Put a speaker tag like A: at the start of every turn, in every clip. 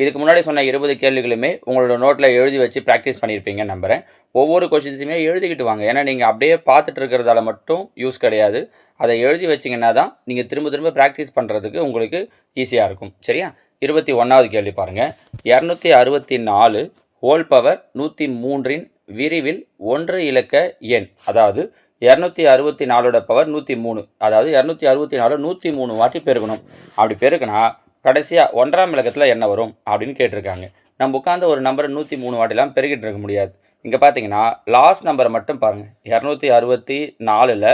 A: இதுக்கு முன்னாடி சொன்ன 20 கேள்விகளுமே உங்களோட நோட்டில் எழுதி வச்சு ப்ராக்டிஸ் பண்ணியிருப்பீங்கன்னு நம்புகிறேன். ஒவ்வொரு கொஷின்ஸுமே எழுதிக்கிட்டு வாங்க. ஏன்னா நீங்கள் அப்படியே பார்த்துட்டு இருக்கிறதால மட்டும் யூஸ் கிடையாது. அதை எழுதி வச்சிங்கன்னா தான் நீங்கள் திரும்ப திரும்ப ப்ராக்டிஸ் பண்ணுறதுக்கு உங்களுக்கு ஈஸியாக இருக்கும். சரியா? 21வது கேள்வி பாருங்கள். 264 ஹோல் பவர் 103இன் விரிவில் 1 இலக்க எண். அதாவது 264ஓட பவர் 103. அதாவது 264 103 வாட்டி பெருக்கணும். அப்படி பெருக்கினா கடைசியாக 1ஆம் இலக்கத்தில் என்ன வரும் அப்படின்னு கேட்டிருக்காங்க. நம்ம உட்காந்து ஒரு நம்பரை 103 வாட்டிலாம் பெருக்கிட்டு இருக்க முடியாது. இங்கே பார்த்தீங்கன்னா லாஸ்ட் நம்பரை மட்டும் பாருங்கள். 264ல்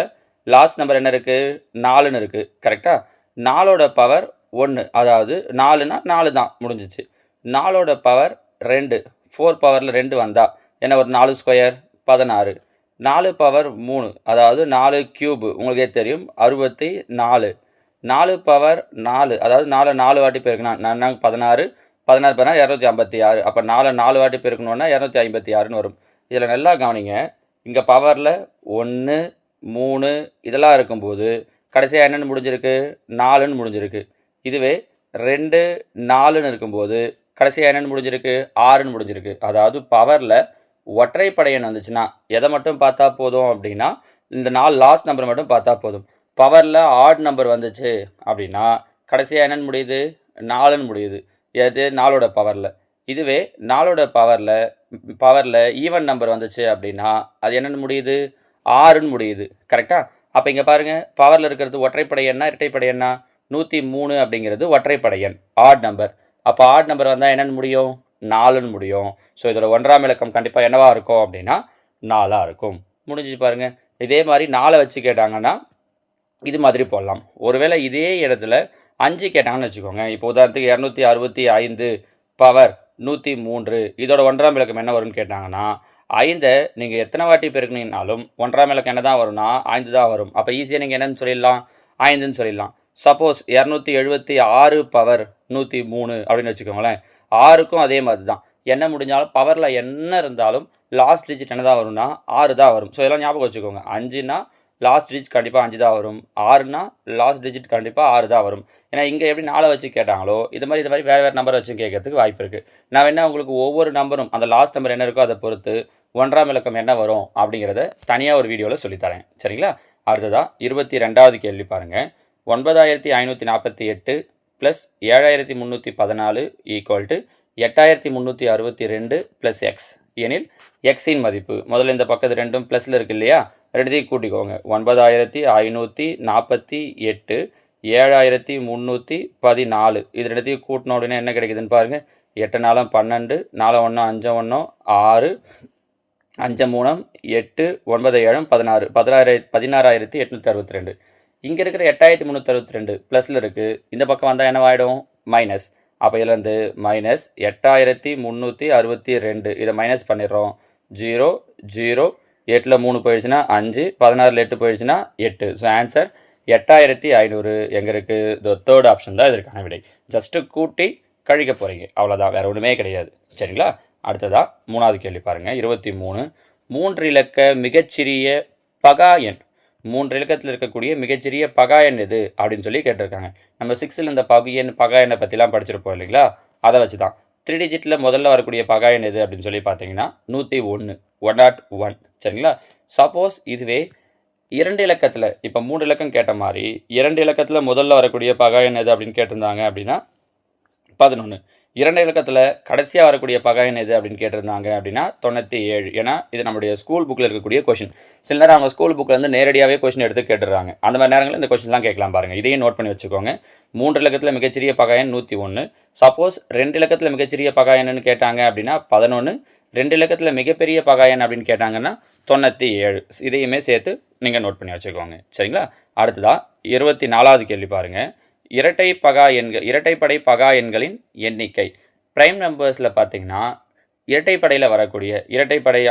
A: லாஸ்ட் நம்பர் என்ன இருக்குது? 4ன்னு இருக்குது. கரெக்டாக? 4ஓட பவர் 1. அதாவது 4னா 4 தான், முடிஞ்சிச்சு. 4ஓட பவர் 2. 4 பவரில் 2 வந்தால் என்ன ஒரு 4 ஸ்கொயர் 16. 4 பவர் 3. அதாவது 4 க்யூப் உங்களுக்கே தெரியும் 64. 4 பவர் 4. அதாவது 4 வாட்டி பெருக்கணும். நான் 16 பண்ணால் 256. அப்போ 4 வாட்டி பெருக்கணுன்னா 256ன்னு வரும். இதில் நல்லா கவனிங்க. இங்கே பவரில் 1 3 இதெல்லாம் இருக்கும்போது கடைசியாக என்னென்னு முடிஞ்சிருக்கு? 4ன்னு முடிஞ்சிருக்கு. இதுவே 2 4ன்னு இருக்கும்போது கடைசியாக என்னென்னு முடிஞ்சிருக்கு? 6ன்னு முடிஞ்சிருக்கு. அதாவது பவரில் ஒற்றைப்படை எண் வந்துச்சுன்னா எதை மட்டும் பார்த்தா போதும் அப்படின்னா இந்த 4 லாஸ்ட் நம்பர் மட்டும் பார்த்தா போதும். பவரில் ஆட் நம்பர் வந்துச்சு அப்படின்னா கடைசியாக என்னென்னு முடியுது? 4ன்னு முடியுது. எது? 4ஓட பவரில். இதுவே 4ஓட பவரில் ஈவன் நம்பர் வந்துச்சு அப்படின்னா அது என்னென்னு முடியுது? 6ன்னு முடியுது. கரெக்டாக? அப்போ இங்கே பாருங்கள், பவரில் இருக்கிறது ஒற்றைப்படை எண்ணா இரட்டைப்படை எண்ணா? 103 அப்படிங்கிறது ஒற்றைப்படை எண், ஆட் நம்பர். அப்போ ஆட் நம்பர் வந்தால் என்னென்னு முடியும்? 4ன்னு முடியும். ஸோ இதில் 1ஆம் இலக்கம் கண்டிப்பாக என்னவாக இருக்கும் அப்படின்னா 4ஆக இருக்கும். முடிஞ்சு பாருங்கள். இதே மாதிரி 4 வச்சு கேட்டாங்கன்னா இது மாதிரி போடலாம். ஒருவேளை இதே இடத்துல 5 கேட்டாங்கன்னு வச்சுக்கோங்க. இப்போ உதாரணத்துக்கு 265 பவர் 103 இதோட 1ஆம் இலக்கம் என்ன வரும்னு கேட்டாங்கன்னா 5 நீங்கள் எத்தனை வாட்டி பெருக்கினீங்கனாலும் 1ஆம் இலக்கம் என்ன தான் வரும்னா 5 தான் வரும். அப்போ ஈஸியாக நீங்கள் என்னன்னு சொல்லிடலாம்? 5ன்னு சொல்லிடலாம். சப்போஸ் 276 பவர் 103 அப்படின்னு வச்சுக்கோங்களேன். 6க்கும் அதே மாதிரி தான். என்ன முடிஞ்சாலும் பவரில் என்ன இருந்தாலும் லாஸ்ட் டிஜிட் என்ன தான் வரும்னா 6 தான் வரும். ஸோ இதெல்லாம் ஞாபகம் வச்சுக்கோங்க. 5னா லாஸ்ட் டிஜிட் கண்டிப்பாக 5 தான் வரும். 6னா லாஸ்ட் டிஜிட் கண்டிப்பாக 6 தான் வரும். ஏன்னா இங்கே எப்படி 4 வச்சு கேட்டாங்களோ இது மாதிரி வேறு நம்பரை வச்சு கேட்கறதுக்கு வாய்ப்பு இருக்குது. நான் என்ன உங்களுக்கு ஒவ்வொரு நம்பரும் அந்த லாஸ்ட் நம்பர் என்ன இருக்கோ அதை பொறுத்து 1ஆம் இலக்கம் என்ன வரும் அப்படிங்கிறத தனியாக ஒரு வீடியோவில் சொல்லித்தரேன். சரிங்களா? அடுத்ததாக 22வது கேள்வி பாருங்கள். 9548 plus 7314 equal to 8362 plus X எனில் எக்ஸின் மதிப்பு. முதல்ல இந்த பக்கத்து ரெண்டும் ப்ளஸில் இருக்கு இல்லையா? ரெண்டுத்தையும் கூட்டிக்கோங்க. 9548 7314 இது ரெண்டுத்தையும் கூட்டின உடனே என்ன கிடைக்குதுன்னு பாருங்கள். 8 4 12 4 1 5 1 6 5 3 8 9 7 16 16862. இங்கே இருக்கிற 8362 ப்ளஸில் இருக்குது. இந்த பக்கம் வந்தால் என்னவாயிடும்? மைனஸ். அப்போ இதுலேருந்து மைனஸ் 8362 இதை மைனஸ் பண்ணிடுறோம். 0 0 8ல் 3 போயிடுச்சுன்னா 5 16ல் 8 போயிடுச்சுன்னா 8. ஸோ ஆன்சர் 8500 எங்கே இருக்குது? இந்த தேர்ட் ஆப்ஷன் தான் இதற்கான விடை. ஜஸ்ட்டு கூட்டி கழிக்க போகிறீங்க, அவ்வளோதான், வேறு ஒன்றுமே கிடையாது. சரிங்களா? அடுத்ததாக 3வது கேள்வி பாருங்கள். 23 3 இலக்க மிகச்சிறிய பகா எண். 3 இலக்கத்தில் இருக்கக்கூடிய மிகச்சிறிய பகா எண் எது அப்படின்னு சொல்லி கேட்டிருக்காங்க. நம்ம 6ல் இந்த பகா எண்ணை பற்றிலாம் படிச்சிருப்போம் இல்லைங்களா? அதை வச்சு தான் 3 டிஜிட்டில் முதல்ல வரக்கூடிய பகா எண் எது அப்படின்னு சொல்லி பார்த்தீங்கன்னா 101 101. சரிங்களா? சப்போஸ் இதுவே 2 இலக்கத்தில், இப்போ 3 இலக்கம் கேட்ட மாதிரி 2 இலக்கத்தில் முதல்ல வரக்கூடிய பகா எண் எது அப்படின்னு கேட்டிருந்தாங்க அப்படின்னா 11. 2 இலக்கத்தில் கடைசியாக வரக்கூடிய பகா எண் எது அப்படின்னு கேட்டிருந்தாங்க அப்படின்னா 97. ஏன்னா இது நம்மளுடைய ஸ்கூல் புக்கில் இருக்கக்கூடிய கொஷின். சில நேரம் அவங்க ஸ்கூல் புக்கில் வந்து நேரடியாகவே கொஷின் எடுத்து கேட்டுடுறாங்க. அந்த மாதிரி நேரங்களில் இந்த கொஷின்லாம் கேட்கலாம் பாருங்கள். இதையும் நோட் பண்ணி வச்சுக்கோங்க. 3 இலக்கத்தில் மிகச்சிறிய பகா எண் 101. சப்போஸ் 2 இலக்கத்தில் மிகச்சிறிய பகா எண்ணுன்னு கேட்டாங்க அப்படின்னா 11. 2 இலக்கத்தில் மிகப்பெரிய பகா எண் அப்படின்னு கேட்டாங்கன்னா 97. இதையுமே சேர்த்து நீங்கள் நோட் பண்ணி வச்சுக்கோங்க. சரிங்களா? அடுத்ததாக 24வது கேள்வி பாருங்கள். இரட்டைப்படை பகா எண்களின் எண்ணிக்கை. ப்ரைம் நம்பர்ஸில் பார்த்தீங்கன்னா இரட்டைப்படையில் வரக்கூடிய இரட்டைப்படை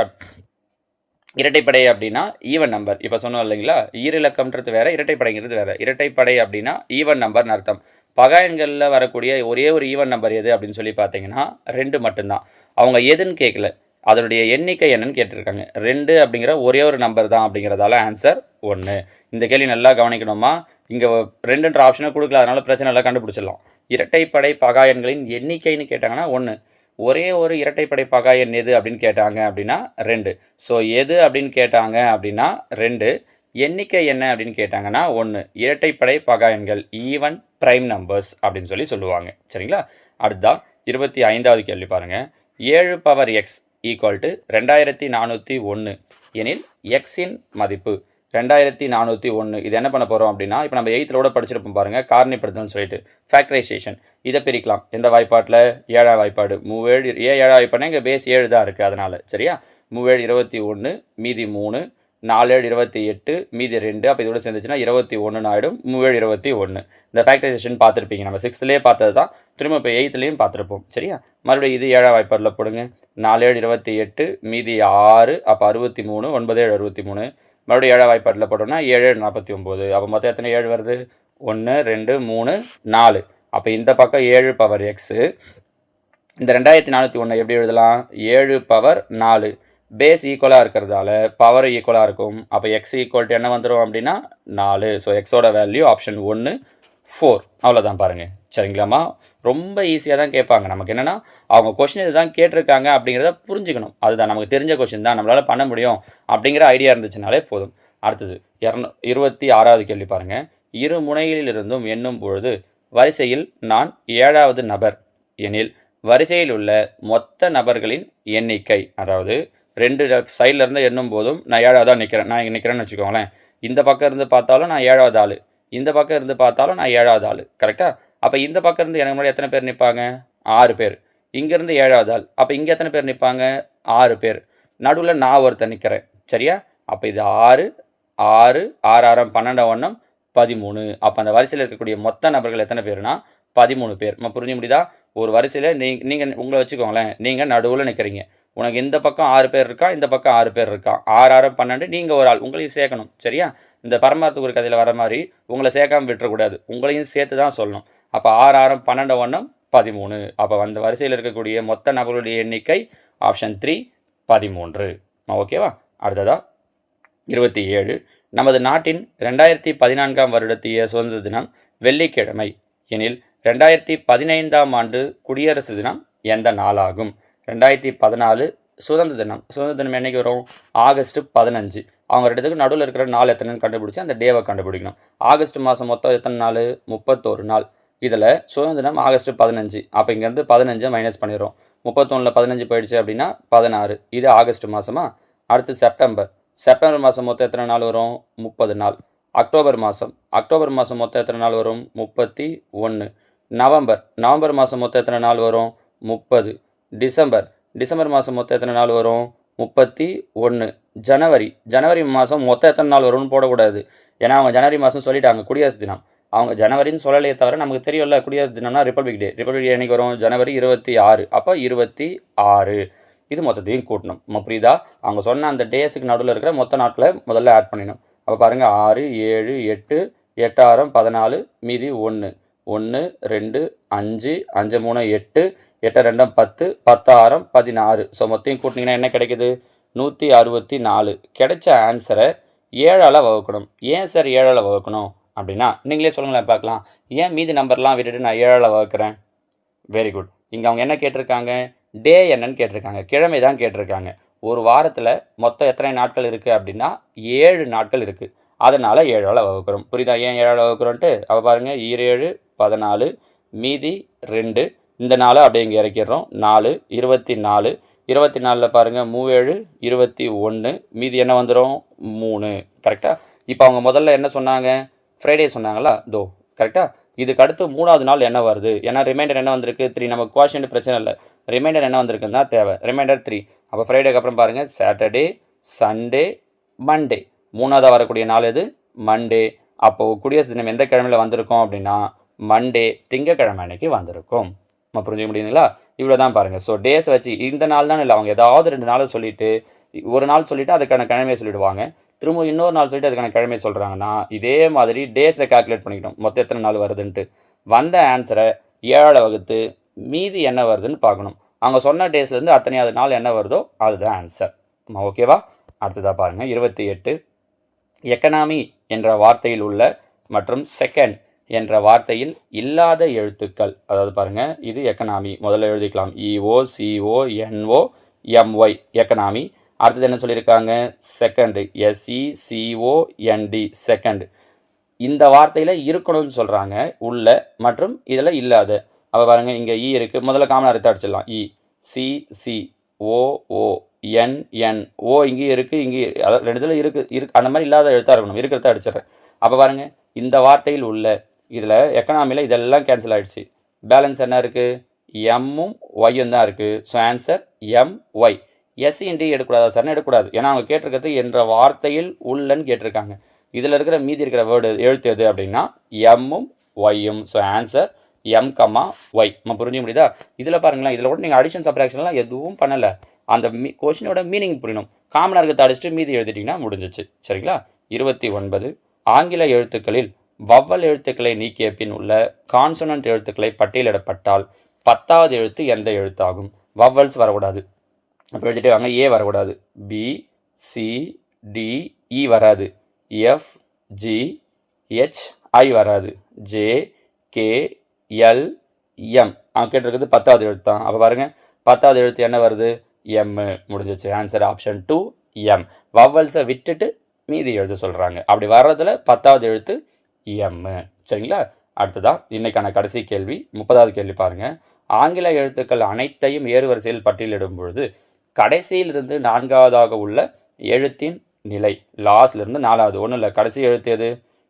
A: அப்படின்னா ஈவன் நம்பர். இப்போ சொன்னோம் இல்லைங்களா? ஈரிலக்கம்ன்றது வேறு, இரட்டைப்படைங்கிறது வேறு. இரட்டைப்படை அப்படின்னா ஈவன் நம்பர்னு அர்த்தம். பகா எண்களில் வரக்கூடிய ஒரே ஒரு ஈவன் நம்பர் எது அப்படின்னு சொல்லி பார்த்தீங்கன்னா 2 மட்டும்தான். அவங்க எதுன்னு கேட்கல, அதனுடைய எண்ணிக்கை என்னன்னு கேட்டிருக்காங்க. 2 அப்படிங்கிற ஒரே ஒரு நம்பர் தான் அப்படிங்கிறதால ஆன்சர் 1. இந்த கேள்வி நல்லா கவனிக்கணுமா? இங்கே 2ன்ற ஆப்ஷனை கொடுக்கல, அதனால பிரச்சனை எல்லாம் கண்டுபிடிச்சிடலாம். இரட்டைப்படை பகா எண்களின் எண்ணிக்கைன்னு கேட்டாங்கன்னா 1. ஒரே ஒரு இரட்டைப்படை பகா எண் எது அப்படின்னு கேட்டாங்க அப்படின்னா 2. ஸோ எது அப்படின்னு கேட்டாங்க அப்படின்னா 2. எண்ணிக்கை என்ன அப்படின்னு கேட்டாங்கன்னா 1. இரட்டைப்படை பகா எண்கள் ஈவன் ப்ரைம் நம்பர்ஸ் அப்படின்னு சொல்லுவாங்க. சரிங்களா? அடுத்தா 25வது கேள்வி பாருங்கள். 7 பவர் எக்ஸ் ஈக்குவல் டு 2401 எனில் எக்ஸின் மதிப்பு 2401. இது என்ன பண்ண போகிறோம் அப்படின்னா, இப்போ நம்ம 8th கூட படிச்சிருப்போம் பாருங்கள், காரணிப்படுத்தல்னு சொல்லிட்டு ஃபேக்டரைசேஷன். இதை பிரிக்கலாம். எந்த வாய்ப்பாட்டில்? 7ஆம் வாய்ப்பாடு. 3 ஏன் 7ஆம் வாய்ப்பாடுனா இங்கே பேஸ் 7 தான் இருக்குது, அதனால். சரியா? 3 21 மீதி 3, 4 28 மீதி 2, அப்போ இதோட சேர்ந்துச்சுன்னா 21 ஆகிடும். 3 21. இந்த ஃபேக்டரைசேஷன் பார்த்துருப்பீங்க, நம்ம 6th பார்த்தது தான், திரும்ப இப்போ 8th பார்த்துருப்போம். சரியா? மறுபடியும் இது 7ஆம் வாய்ப்பாடில் போடுங்க. 4 28 மீதி 6, அப்போ 63, 9 63. மறுபடியும் 7ஆம் வாய்ப்பாட்டில் போட்டோம்னா 7 49. அப்போ மொத்தம் எத்தனை 7 வருது? 1 2 3 4. அப்போ இந்த பக்கம் 7 பவர் எக்ஸு. இந்த 2401 எப்படி எழுதலாம்? 7 பவர் 4. பேஸ் ஈக்குவலாக இருக்கிறதால பவர் ஈக்குவலாக இருக்கும். அப்போ எக்ஸ் ஈக்குவல் டு என்ன வந்துடும் அப்படின்னா 4. ஸோ எக்ஸோட வேல்யூ ஆப்ஷன் 1 4. அவ்வளோதான் பாருங்கள். சரிங்களாம்மா? ரொம்ப ஈஸியாக தான் கேட்பாங்க. நமக்கு என்னென்னா, அவங்க கொஷின் இதுதான் கேட்டிருக்காங்க அப்படிங்கிறத புரிஞ்சுக்கணும். அதுதான் நமக்கு தெரிஞ்ச கொஷின் தான், நம்மளால் பண்ண முடியும் அப்படிங்கிற ஐடியா இருந்துச்சுனாலே போதும். அடுத்தது 26வது கேள்வி பாருங்கள். இரு முனையிலிருந்தும் எண்ணும் பொழுது வரிசையில் நான் 7வது நபர் எனில் வரிசையில் உள்ள மொத்த நபர்களின் எண்ணிக்கை, அதாவது 2 சைடில் இருந்து எண்ணும் போதும் நான் 7ஆவதாக நிற்கிறேன். நான் இங்கே நிற்கிறேன்னு வச்சுக்கோங்களேன். இந்த பக்கம் இருந்து பார்த்தாலும் நான் 7ஆவது ஆள், இந்த பக்கம் இருந்து பார்த்தாலும் நான் 7ஆவது ஆள். கரெக்டாக? அப்போ இந்த பக்கம் இருந்து எனக்கு முன்னாடி எத்தனை பேர் நிற்பாங்க? 6 பேர். இங்கேருந்து 7ஆவது ஆள், அப்போ இங்கே எத்தனை பேர் நிற்பாங்க? 6 பேர். நடுவில் நான் ஒருத்தர் நிற்கிறேன். சரியா? அப்போ இது 6 6 6 12 1 13. அப்போ அந்த வரிசையில் இருக்கக்கூடிய மொத்த நபர்கள் எத்தனை பேர்னா 13 பேர். நம்ம புரிஞ்சு முடியுதா? ஒரு வரிசையில் நீங்கள் உங்களை வச்சுக்கோங்களேன், நீங்கள் நடுவில் நிற்கிறீங்க. உனக்கு இந்த பக்கம் 6 பேர் இருக்கா, இந்த பக்கம் 6 பேர் இருக்கா. 6 6 12, நீங்கள் ஒரு ஆள், உங்களையும் சேர்க்கணும். சரியா? இந்த பரமார்த்துக்கு ஒரு கதையில் வர மாதிரி உங்களை சேர்க்காமல் விட்டுறக்கூடாது, உங்களையும் சேர்த்து தான் சொல்லணும். அப்போ 6 6 12 1 13. அப்போ அந்த வரிசையில் இருக்கக்கூடிய மொத்த நபர்களுடைய எண்ணிக்கை ஆப்ஷன் 3 13. ஓகேவா? அடுத்ததா 27. நமது நாட்டின் 2014ஆம் வருடத்திய சுதந்திர தினம் வெள்ளிக்கிழமை எனில் 2015ஆம் ஆண்டு குடியரசு தினம் எந்த நாளாகும்? 2014 சுதந்திர தினம் என்றைக்கு வரும்? ஆகஸ்ட் 15. அவங்க ரெண்டுத்துக்கு நடுவில் இருக்கிற நாள் எத்தனைன்னு கண்டுபிடிச்சி அந்த டேவை கண்டுபிடிக்கணும். ஆகஸ்ட் மாதம் மொத்தம் எத்தனை நாள்? 31 நாள். இதில் சுதந்திர தினம் ஆகஸ்ட் 15. அப்போ இங்கேருந்து 15 மைனஸ் பண்ணிடுறோம். 31ல் 15 போயிடுச்சு அப்படின்னா 16. இது ஆகஸ்ட் மாதமா? அடுத்து செப்டம்பர் மாதம் மொத்தம் எத்தனை நாள் வரும்? 30 நாள். அக்டோபர் மாதம் மொத்தம் எத்தனை நாள் வரும்? 31. நவம்பர் மாதம் மொத்தம் எத்தனை நாள் வரும்? 30. டிசம்பர் மாதம் மொத்தம் எத்தனை நாள் வரும்? 31. ஜனவரி மாதம் மொத்தம் எத்தனை நாள் வரும்னு போடக்கூடாது, ஏன்னா அவங்க ஜனவரி மாதம் சொல்லிட்டாங்க குடியரசு தினம். அவங்க ஜனவரின்னு சொல்லலையே தவிர நமக்கு தெரியும்ல, குடியரசு தினம்னா ரிப்பப்ளிக் டே என்னைக்கு வரும்? ஜனவரி 26. அப்போ 26. இது மொத்தத்தையும் கூட்டணும். நம்ம புரியுதா? அவங்க சொன்ன அந்த டேஸுக்கு நடுவில் இருக்கிற மொத்த நாட்களை முதல்ல ஆட் பண்ணிடணும். அப்போ பாருங்கள், 6 7 8 8 6 14 மீதி 1 1 2 5 5 3 8 8 2 10 10 6 16. ஸோ மொத்தையும் கூட்டினீங்கன்னா என்ன கிடைக்குது? 164. கிடைச்ச ஆன்சரை 7ஆல் வகுக்கணும். ஏன் சார் 7ஆல் வகுக்கணும் அப்படின்னா, நீங்களே சொல்லுங்களேன் பார்க்கலாம். ஏன் மீதி நம்பர்லாம் விட்டுட்டு நான் 7ஆல் வகுக்கிறேன்? Very good. இங்கே அவங்க என்ன கேட்டிருக்காங்க? டே என்னன்னு கேட்டிருக்காங்க, கிழமை தான் கேட்டிருக்காங்க. ஒரு வாரத்தில் மொத்தம் எத்தனை நாட்கள் இருக்குது அப்படின்னா 7 நாட்கள் இருக்குது. அதனால் 7ஆல் வகுக்கிறோம். புரியுதா ஏன் 7ஆல் வகுக்கிறோன்ட்டு? அப்போ பாருங்கள், 7 14 மீதி 2. இந்த நாளை அப்படியே இங்கே இறக்கிடுறோம். 4 24. 24ல் பாருங்கள், 3 21 மீதி என்ன வந்துடும்? 3. கரெக்டாக? இப்போ அவங்க முதல்ல என்ன சொன்னாங்க? ஃப்ரைடே சொன்னாங்களா? கரெக்டாக. இதுக்கு அடுத்து 3ஆவது நாள் என்ன வருது? ஏன்னா ரிமைண்டர் என்ன வந்திருக்கு? 3. நமக்கு குவாஷன் பிரச்சனை இல்லை, ரிமைண்டர் என்ன வந்திருக்குன்னு தான் தேவை. ரிமைண்டர் 3. அப்போ ஃப்ரைடேக்கு அப்புறம் பாருங்கள், சாட்டர்டே சண்டே மண்டே. 3ஆவதாக வரக்கூடிய நாள் எது? மண்டே. அப்போது குடியரசு தினம் எந்த கிழமையில் வந்திருக்கோம் அப்படின்னா மண்டே, திங்கக்கிழமை அன்னைக்கு வந்திருக்கும். நம்ம புரிஞ்சுக்க முடியுதுங்களா? இவ்வளோ தான் பாருங்கள். ஸோ டேஸை வச்சு இந்த நாள் தான் இல்லை, அவங்க ஏதாவது 2 நாள் சொல்லிவிட்டு ஒரு நாள் சொல்லிவிட்டு அதுக்கான கிழமையை சொல்லிவிடுவாங்க, திரும்ப இன்னொரு நாள் சொல்லிட்டு அதுக்கான கிழமை சொல்கிறாங்கன்னா இதே மாதிரி டேஸை கால்குலேட் பண்ணிக்கணும், மொத்தம் எத்தனை நாள் வருதுன்ட்டு. வந்த ஆன்சரை 7ஆல் வகுத்து மீதி என்ன வருதுன்னு பார்க்கணும். அவங்க சொன்ன டேஸ்லேருந்து அத்தனையாவது நாள் என்ன வருதோ அதுதான் ஆன்சர். ஓகேவா? அடுத்ததாக பாருங்கள் 28. எக்கனாமி என்ற வார்த்தையில் உள்ள மற்றும் செகண்ட் என்ற வார்த்தையில் இல்லாத எழுத்துக்கள். அதாவது பாருங்கள், இது எக்கனாமி முதல்ல எழுதிக்கலாம். EOCONOMY economy. அடுத்தது என்ன சொல்லியிருக்காங்க? Second SECOND second. இந்த வார்த்தையில் இருக்கணும்னு சொல்கிறாங்க உள்ள மற்றும் இதில் இல்லாத. அப்போ பாருங்கள், இங்கே இ இருக்குது. முதல்ல காமன் அர்த்தம் அடிச்சிடலாம். ECCOONN ஓ இங்கேயும் இருக்குது, இங்கேயும் அதாவது ரெண்டு இதில் இருக்குது. அந்த மாதிரி இல்லாத எழுத்தாக இருக்கணும். இருக்கிறத அடிச்சிடுறேன். அப்போ பாருங்கள், இந்த வார்த்தையில் உள்ள இதில் எக்கனாமியில் இதெல்லாம் கேன்சல் ஆகிடுச்சு. பேலன்ஸ் என்ன இருக்குது? எம்மும் ஒய்யும் தான் இருக்குது. So answer MY. SEND எடுக்கக்கூடாதா சார்னு எடுக்கக்கூடாது. ஏன்னா அவங்க கேட்டிருக்கிறது என்ற வார்த்தையில் உள்ளன்னு கேட்டிருக்காங்க. இதில் இருக்கிற மீதி இருக்கிற வேர்டு எழுத்து எது அப்படின்னா எம்மும் ஒய்யும். So answer M,Y. நம்ம புரிஞ்சு முடியுதா? இதில் பாருங்களேன், இதில் கூட நீங்கள் அடிஷன் சப்ராக்ஷன்லாம் எதுவும் பண்ணலை. அந்த கொஷினோட மீனிங் புரியணும். காமனாக இருக்கிறத அடிச்சுட்டு மீதி எழுதிட்டிங்கன்னா முடிஞ்சிச்சு. சரிங்களா? 29. ஆங்கில எழுத்துக்களில் வவ்வல் எழுத்துக்களை நீக்கிய பின் உள்ள கான்சனன்ட் எழுத்துக்களை பட்டியலிடப்பட்டால் 10வது எழுத்து எந்த எழுத்தாகும்? வவ்வல்ஸ் வரக்கூடாது. அப்போ எழுதிட்டு வாங்க. ஏ வரக்கூடாது. BCDE வராது. FGHI வராது. JKLM. அவன் கேட்டிருக்கிறது 10வது எழுத்து தான். அப்போ பாருங்கள், 10வது எழுத்து என்ன வருது? M. முடிஞ்சிச்சு. Answer option 2 M. வவ்வல்ஸை விட்டுட்டு மீதி எழுத சொல்கிறாங்க. அப்படி வர்றதில் 10வது எழுத்து M. சரிங்களா? அடுத்ததான் இன்னைக்கான கடைசி கேள்வி, 30வது கேள்வி பாருங்கள். ஆங்கில எழுத்துக்கள் அனைத்தையும் ஏறுவரிசையில் பட்டியலிடும் பொழுது கடைசியிலிருந்து 4வதாக உள்ள எழுத்தின் நிலை. லாஸ்ட்லேருந்து 4வது. ஒன்றும் இல்லை, கடைசி எழுத்து எது?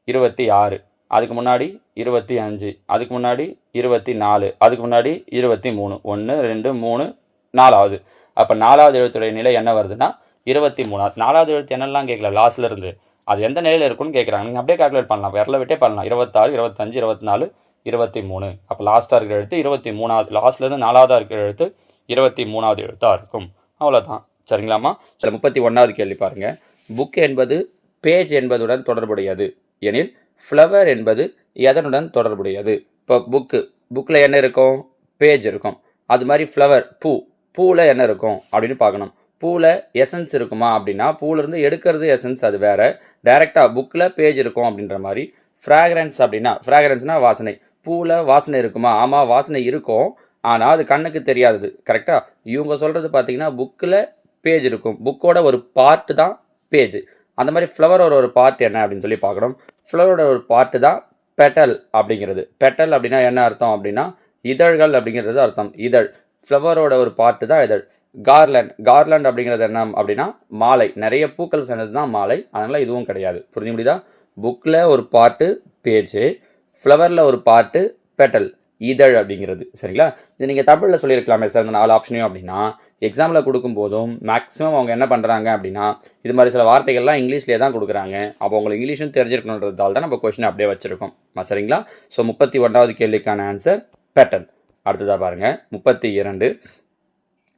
A: 26. அதுக்கு முன்னாடி 25. அதுக்கு முன்னாடி 24. அதுக்கு முன்னாடி 23. 1 2 3 4வது. அப்போ 4வது எழுத்துடைய நிலை என்ன வருதுன்னா 23. 4வது எழுத்து என்னெல்லாம் கேட்கல, லாஸ்ட்லேருந்து அது எந்த நிலையில் இருக்குன்னு கேட்குறாங்க. நீங்கள் அப்படியே கால்குலேட் பண்ணலாம், விரல விட்டே பண்ணலாம். 26 25 24 23. அப்போ லாஸ்ட்டாக இருக்கிற எழுத்து 23வது. லாஸ்ட்லேருந்து 4வதாக இருக்கிற எழுத்து 23வது எழுத்தாக இருக்கும். அவ்வளோதான். சரிங்களாம்மா? சில 31வது கேள்வி பாருங்கள். புக் என்பது பேஜ் என்பதுடன் தொடர்புடையது எனில் ஃப்ளவர் என்பது எதனுடன் தொடர்புடையது? இப்போ புக்கில் என்ன இருக்கும்? பேஜ் இருக்கும். அது மாதிரி ஃப்ளவர் பூவில் என்ன இருக்கும் அப்படின்னு பார்க்கணும். பூவில் எசன்ஸ் இருக்குமா அப்படின்னா பூவிலேருந்து எடுக்கிறது எசன்ஸ், அது வேறு. டைரெக்டாக புக்கில் பேஜ் இருக்கும் அப்படின்ற மாதிரி. ஃப்ராக்ரன்ஸ் அப்படின்னா, ஃப்ராக்ரன்ஸ்னால் வாசனை. பூவில் வாசனை இருக்குமா? ஆமாம், வாசனை இருக்கும். ஆனால் அது கண்ணுக்கு தெரியாதது. கரெக்டாக? இவங்க சொல்கிறது பார்த்தீங்கன்னா புக்கில் பேஜ் இருக்கும். புக்கோட ஒரு பார்ட்டு தான் பேஜ். அந்த மாதிரி ஃப்ளவரோட ஒரு பார்ட் என்ன அப்படின்னு சொல்லி பார்க்கணும். ஃப்ளவரோட ஒரு பார்ட்டு தான் பெட்டல் அப்படிங்கிறது. பெட்டல் அப்படின்னா என்ன அர்த்தம் அப்படின்னா இதழ்கள் அப்படிங்கிறது அர்த்தம். இதழ். ஃப்ளவரோட ஒரு பார்ட்டு தான் இதழ். கார்லண்ட் அப்படிங்கிறது என்ன அப்படின்னா மாலை. நிறைய பூக்கள் சேர்ந்தது தான் மாலை. அதனால் இதுவும் கிடையாது. புரிஞ்சு முடியுதா? புக்கில் ஒரு பார்ட்டு பேஜ், ஃப்ளவரில் ஒரு பார்ட்டு பெட்டல், இதழ் அப்படிங்கிறது. சரிங்களா? இது நீங்கள் தமிழில் சொல்லியிருக்கலாமே சார் இந்த 4 ஆப்ஷனையும் அப்படின்னா எக்ஸாமில் கொடுக்கும்போதும் மேக்ஸிமம் அவங்க என்ன பண்ணுறாங்க அப்படின்னா இது மாதிரி சில வார்த்தைகள்லாம் இங்கிலீஷ்லேயே தான் கொடுக்குறாங்க. அப்போ உங்களுக்கு இங்கிலீஷும் தெரிஞ்சிருக்கணுன்றதால தான் நம்ம கொஸ்டின் அப்படியே வச்சுருக்கோம். சரிங்களா? ஸோ 31வது கேள்விக்கான ஆன்சர் பெட்டல். அடுத்ததாக பாருங்கள் 32.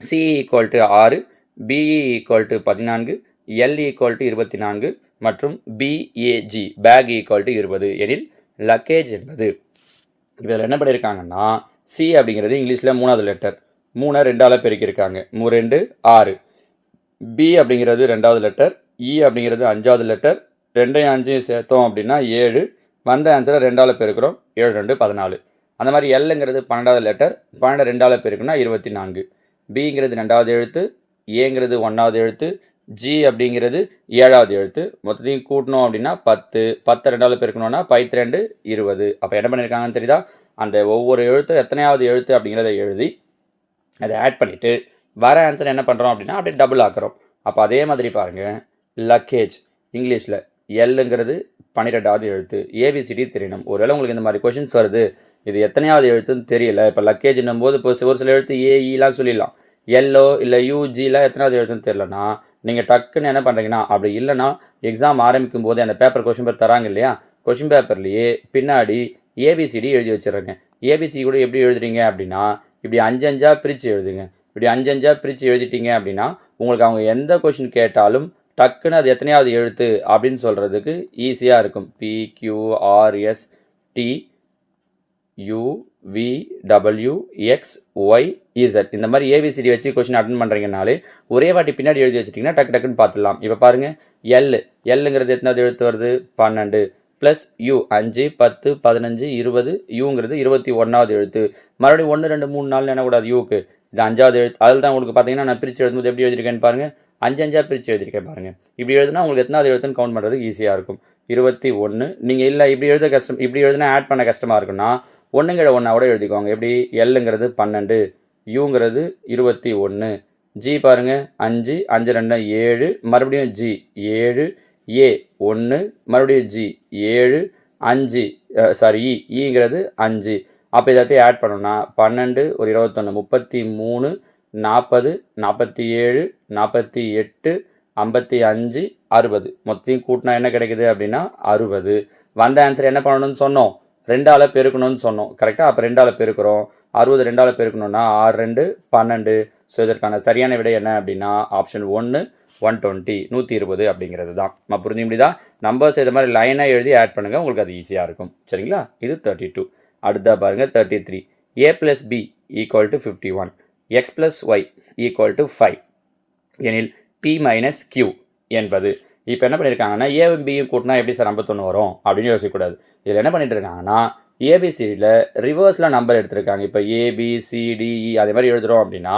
A: CE = 6, BE = 14, LE = 24 மற்றும் BAG பேக் = 20 எனில் லக்கேஜ் என்பது. இதில் என்ன பண்ணியிருக்காங்கன்னா C அப்படிங்கிறது இங்கிலீஷில் 3வது லெட்டர். 3 2ஆல் பெருக்கியிருக்காங்க. 3 2 6. B அப்படிங்கிறது 2வது லெட்டர். E அப்படிங்கிறது 5வது லெட்டர். 2 5 சேர்த்தோம் அப்படின்னா 7. வந்த ஆன்சரை 2ஆல் பெருக்கிறோம். 7 2 14. அந்த மாதிரி Lங்கிறது 12வது லெட்டர். 12 2ஆல் பெருக்குன்னா 24. Bங்கிறது 2வது எழுத்து. Aங்கிறது 1வது எழுத்து. G அப்படிங்கிறது 7வது எழுத்து. மொத்தத்தையும் கூட்டணும் அப்படின்னா 10. 10 2ஆல் பெருக்கணும்னா 12 20. அப்போ என்ன பண்ணியிருக்காங்கன்னு தெரியுதா? அந்த ஒவ்வொரு எழுத்தும் எத்தனையாவது எழுத்து அப்படிங்கிறத எழுதி அதை ஆட் பண்ணிவிட்டு வர ஆன்சர் என்ன பண்ணுறோம் அப்படின்னா அப்படியே டபுள் ஆக்குறோம். அப்போ அதே மாதிரி பாருங்கள், லக்கேஜ் இங்கிலீஷில் Lங்கிறது 12வது எழுத்து. ABCD தெரியணும். ஒருவேளை உங்களுக்கு இந்த மாதிரி கொஷின்ஸ் வருது, இது எத்தனையாவது எழுத்துன்னு தெரியல. இப்போ லக்கேஜ்னும் போது இப்போ ஒரு சில எழுத்து AEலாம் சொல்லிடலாம். எல்லோ இல்லை UGலாம் எத்தனாவது எழுத்துன்னு தெரியலனா நீங்கள் டக்குன்னு என்ன பண்ணுறீங்கன்னா, அப்படி இல்லைனா எக்ஸாம் ஆரம்பிக்கும் போது அந்த பேப்பர் கொஷின் பேப்பர் தராங்க இல்லையா, கொஷின் பேப்பர்லேயே பின்னாடி ABCD எழுதி வச்சிடுறேங்க. ABC கூட எப்படி எழுதுறீங்க அப்படின்னா இப்படி 5 5ஆக பிரித்து எழுதுங்க. இப்படி 5 5ஆக பிரித்து எழுதிட்டீங்க அப்படின்னா உங்களுக்கு அவங்க எந்த கொஷின் கேட்டாலும் டக்குன்னு அது எத்தனையாவது எழுத்து அப்படின்னு சொல்கிறதுக்கு ஈஸியாக இருக்கும். PQRST U V W X Y Z இந்த மாதிரி ஏபிசிடி வச்சு கொஸ்டின் அட்டன் பண்ணுறீங்கனாலே ஒரே வாட்டி பின்னாடி எழுதி வச்சுட்டிங்கன்னா டக்கு டக்குன்னு பார்த்துடலாம். இப்போ பாருங்கள் எல்லுங்கிறது எத்தனாவது எழுத்து வருது 12 ப்ளஸ் யூ 5 10 15 20 யூங்கிறது 21வது எழுத்து. மறுபடியும் 1 2 3 4 என்னக்கூடாது யூக்கு இது 5வது எழுத்து. அதில் தான் உங்களுக்கு பார்த்தீங்கன்னா நான் பிரித்து எழுதும்போது எப்படி எழுதியிருக்கேன்னு பாருங்கள் 5 பிரித்து எழுதியிருக்கேன் பாருங்கள். இப்படி எழுதுனா உங்களுக்கு எத்தனாவது எழுத்துன்னு கவுண்ட் பண்ணுறது ஈஸியாக இருக்கும். 21 நீங்கள் இல்லை இப்படி எழுத கஷ்டம் இப்படி எழுதுனா ஆட் பண்ண கஷ்டமாக இருக்குன்னா 1 கூட எழுதிக்கோங்க. எப்படி எல்லுங்கிறது 12 யூங்கிறது 21 ஜி பாருங்கள் 5 5 2 7 மறுபடியும் ஜி 7 ஏ 1 மறுபடியும் ஜி 7 5 ஈங்கிறது 5. அப்போ எல்லாத்தையும் ஆட் பண்ணோன்னா 12 ஒரு 21 33 40 47 48 55 60 மொத்தத்தையும் கூட்டினா என்ன கிடைக்குது அப்படின்னா 60. வந்த ஆன்சர் என்ன பண்ணணும்னு சொன்னோம் 2ஆல் பெருக்கணும்னு சொன்னோம் கரெக்டாக. அப்போ 2ஆல் பெருக்கிறோம் 60 2ஆல் பெருக்கணும்னா 6 2 12. ஸோ இதற்கான சரியான விடை என்ன அப்படின்னா ஆப்ஷன் 1 120 120 அப்படிங்கிறது தான். நம்ம புரிஞ்சு முடியுதா? நம்பர்ஸ் இது மாதிரி லைனாக எழுதி ஆட் பண்ணுங்கள் உங்களுக்கு அது ஈஸியாக இருக்கும் சரிங்களா. இது 32. அடுத்தா பாருங்கள் 33 a + b = 51 x + y = 5 எனில் p - q என்பது. இப்போ என்ன பண்ணியிருக்காங்கன்னா ஏவும் பியும் கூட்டினா எப்படி சார் 51 வரும் அப்படின்னு யோசிக்கக்கூடாது. இதில் என்ன பண்ணிட்டு இருக்காங்கன்னா ஏபிசிடியில் ரிவர்ஸில் நம்பர் எடுத்திருக்காங்க. இப்போ ஏபிசிடிஇ அதே மாதிரி எழுதுகிறோம் அப்படின்னா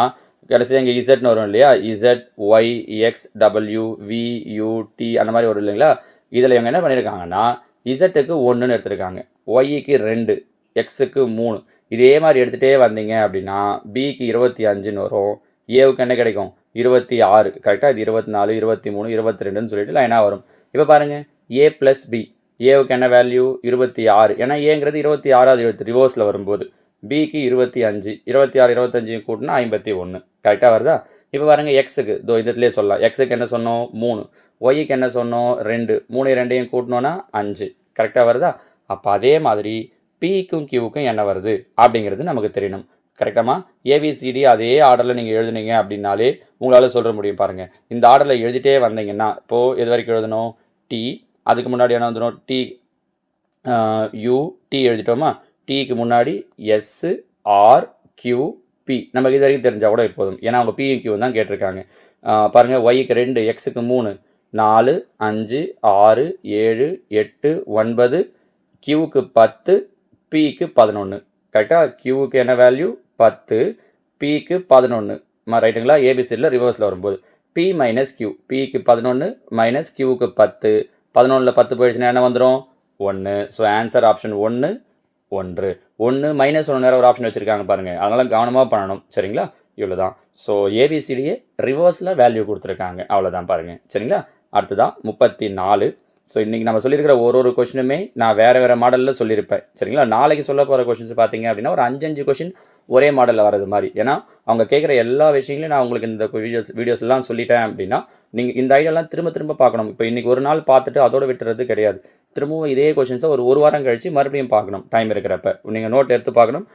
A: கடைசியாக இங்கே இசட்னு வரும் இல்லையா, Z Y X W V U T அந்த மாதிரி வரும் இல்லைங்களா. இதில் இவங்க என்ன பண்ணியிருக்காங்கன்னா இசட்டுக்கு 1ன்னு எடுத்திருக்காங்க, ஒய்க்கு 2, எக்ஸுக்கு 3. இதே மாதிரி எடுத்துகிட்டே வந்தீங்க அப்படின்னா பிக்கு 25ன்னு வரும், ஏவுக்கு என்ன கிடைக்கும் 26 கரெக்டாக. இது 24 23 22ன்னு சொல்லிட்டு லைனாக வரும். இப்போ பாருங்கள் ஏ + பி ஏவுக்கு என்ன வேல்யூ 26 ஏன்னா ஏங்கிறது 26வது எழுத்து ரிவர்ஸில் வரும்போது. பிக்கு 25 26 25 கூட்டினா 51 கரெக்டாக வருதா. இப்போ பாருங்கள் எக்ஸுக்கு இதுலேயே சொல்லலாம். எக்ஸுக்கு என்ன சொன்னோம் 3, ஒய்க்கு என்ன சொன்னோம் 2, 3 2 கூட்டினோன்னா 5 கரெக்டாக வருதா. அப்போ அதே மாதிரி பிக்கும் கியூவுக்கும் என்ன வருது அப்படிங்கிறது நமக்கு தெரியணும் கரெக்டாமா. ஏபிசிடி அதே ஆர்டரில் நீங்கள் எழுதுனீங்க அப்படின்னாலே உங்களால் சொல்ல முடியும் பாருங்கள். இந்த ஆர்டரில் எழுதிட்டே வந்தீங்கன்னா இப்போது எது வரைக்கும் எழுதணும் டி, அதுக்கு முன்னாடி என்ன வந்துடும் டி யூ டி எழுதிட்டோமா, டிக்கு முன்னாடி எஸ்ஸு ஆர் கியூ பி நமக்கு இது வரைக்கும் தெரிஞ்சால் கூட எப்போதும், ஏன்னா அவங்க பியும் கியூ தான் கேட்டிருக்காங்க. பாருங்கள் ஒய்க்கு 2, எக்ஸுக்கு 3, 4 5 6 7 8 9, கியூவுக்கு 10, பிக்கு 11 கரெக்டாக. கியூவுக்கு என்ன வேல்யூ 10, பிக்கு 11 ரைட்டுங்களா. ஏபிசிடியில் ரிவர்ஸில் வரும்போது பி - கியூ பிக்கு 11 - கியூவுக்கு 10, 11ல் 10 போயிடுச்சுன்னா என்ன வந்துடும் 1. ஸோ ஆன்சர் ஆப்ஷன் 1 1 -1 நேரம் ஒரு ஆப்ஷன் வச்சுருக்காங்க பாருங்கள், அதனால் கவனமாக பண்ணணும் சரிங்களா. இவ்வளோ தான். ஸோ ஏபிசிடியே ரிவர்ஸில் வேல்யூ கொடுத்துருக்காங்க அவ்வளோதான் பாருங்கள் சரிங்களா. அடுத்ததான் 34. ஸோ இன்றைக்கி நம்ம சொல்லியிருக்கிற ஒரு கொஷினுமே நான் வேறு மாடலில் சொல்லியிருப்பேன் சரிங்களா. நாளைக்கு சொல்ல போகிற கொஷின்ஸ் பார்த்தீங்க அப்படின்னா ஒரு 5 கொஷின் ஒரே மாடலில் வர்றது மாதிரி. ஏன்னா அவங்க கேட்குற எல்லா விஷயங்களையும் நான் உங்களுக்கு இந்த வீடியோஸ்லாம் சொல்லிட்டேன் அப்படின்னா நீங்கள் இந்த ஐடியாலாம் திரும்ப பார்க்கணும். இப்போ இன்றைக்கி ஒரு நாள் பார்த்துட்டு அதோடு விட்டுறது கிடையாது. திரும்பவும் இதே கொஷின்ஸை ஒரு வாரம் கழித்து மறுபடியும் பார்க்கணும். டைம் இருக்கிறப்ப நீங்கள் நோட் எடுத்து பார்க்கணும்.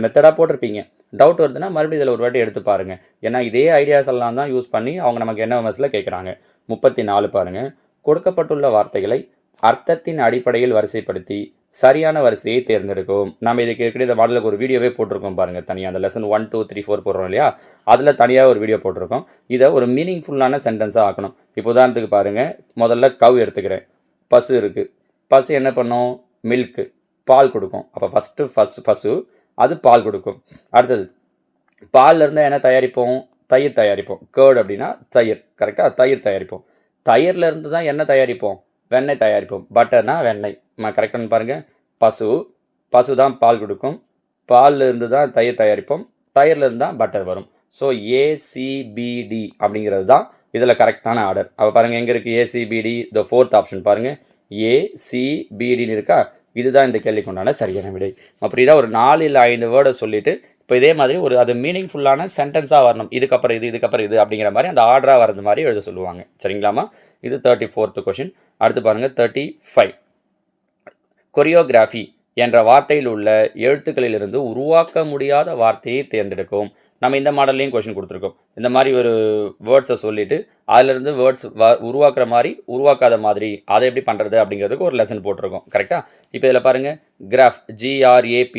A: மெத்தடாக போட்டிருப்பீங்க, டவுட் வருதுன்னா மறுபடியும் இதில் ஒரு வாட்டி எடுத்து பாருங்கள். ஏன்னா இதே ஐடியாஸ் எல்லாம் தான் யூஸ் பண்ணி அவங்க நமக்கு என்எம்எஸ்ல கேட்குறாங்க. 34 பாருங்கள். கொடுக்கப்பட்டுள்ள வார்த்தைகளை அர்த்தத்தின் அடிப்படையில் வரிசைப்படுத்தி சரியான வரிசையை தேர்ந்தெடுக்கும். நம்ம இதுக்கு இருக்கிற இந்த மாடலுக்கு ஒரு வீடியோவே போட்டிருக்கோம் பாருங்கள் தனியாக. அந்த லெசன் 1 2 3 4 போடுறோம் இல்லையா, அதில் தனியாக ஒரு வீடியோ போட்டிருக்கோம். இதை ஒரு மீனிங்ஃபுல்லான சென்டென்ஸாக ஆக்கணும். இப்போ உதாரணத்துக்கு பாருங்கள், முதல்ல கவ் எடுத்துக்கிறேன். பசு இருக்குது. பசு என்ன பண்ணும் மில்க்கு பால் கொடுக்கும். அப்போ ஃபஸ்ட்டு பசு அது பால் கொடுக்கும். அடுத்தது பாலில் இருந்தால் என்ன தயாரிப்போம் தயிர் தயாரிப்போம். கேர்டு அப்படின்னா தயிர் கரெக்டாக, தயிர் தயாரிப்போம். தயிரில் இருந்து தான் என்ன தயாரிப்போம் வெண்ணெய் தயாரிப்போம். பட்டர்னா வெண்ணெய் கரெக்டானு பாருங்கள். பசு தான் பால் கொடுக்கும், பாலில் இருந்து தான் தயிர் தயாரிப்போம், தயிரில் இருந்து தான் பட்டர் வரும். ஸோ ஏசிபிடி அப்படிங்கிறது தான் இதில் கரெக்டான ஆர்டர். அப்போ பாருங்கள் எங்கே இருக்குது ஏசிபிடி, த 4th ஆப்ஷன் பாருங்கள் ஏசிபிடின்னு இருக்கா. இதுதான் இந்த கேள்விக்கு உண்டான சரியான விடை. அப்படி தான் ஒரு 4 இல்லை 5 வேர்டை சொல்லிவிட்டு இப்போ இதே மாதிரி ஒரு அது மீனிங்ஃபுல்லான சென்டென்ஸாக வரணும். இதுக்கப்புறம் இது அப்படிங்கிற மாதிரி அந்த ஆர்டராக வரது மாதிரி எழுத சொல்லுவாங்க சரிங்களாமா. இது 34th கொஷின். அடுத்து பாருங்கள் 35. கொரியோகிராஃபி என்ற வார்த்தையில் உள்ள எழுத்துக்களிலிருந்து உருவாக்க முடியாத வார்த்தையை தேர்ந்தெடுக்கும். நம்ம இந்த மாடல்லையும் கொஷின் கொடுத்துருக்கோம். இந்த மாதிரி ஒரு வேர்ட்ஸை சொல்லிவிட்டு அதிலிருந்து வேர்ட்ஸ் உருவாக்குற மாதிரி உருவாக்காத மாதிரி அதை எப்படி பண்ணுறது அப்படிங்கிறதுக்கு ஒரு லெசன் போட்டிருக்கோம். கரெக்டாக? இப்போ இதில் பாருங்கள், கிராஃப் GRAPH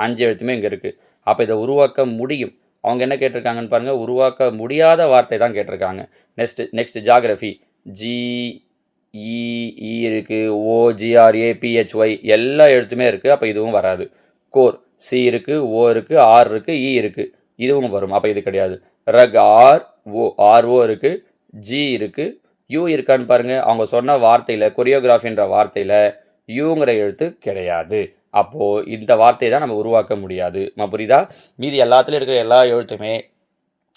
A: 5 எழுத்துமே இங்கே இருக்குது. அப்போ இதை உருவாக்க முடியும். அவங்க என்ன கேட்டிருக்காங்கன்னு பாருங்கள், உருவாக்க முடியாத வார்த்தை தான் கேட்டிருக்காங்க. நெக்ஸ்ட் ஜியாகிரஃபி GEE இருக்குது, OGRAPHY எல்லா எழுத்துமே இருக்குது. அப்போ இதுவும் வராது. கோர் C இருக்குது, O இருக்குது, R இருக்குது, E இருக்குது, இதுவும் வரும். அப்போ இது கிடையாது. ரக் RO இருக்குது, G இருக்குது, U இருக்கான்னு பாருங்கள். அவங்க சொன்ன வார்த்தையில், கொரியோகிராஃபின்ற வார்த்தையில் யூங்கிற எழுத்து கிடையாது. அப்போது இந்த வார்த்தையை தான் நம்ம உருவாக்க முடியாது. புரியுதா? மீதி எல்லாத்துலேயும் இருக்கிற எல்லா எழுத்துமே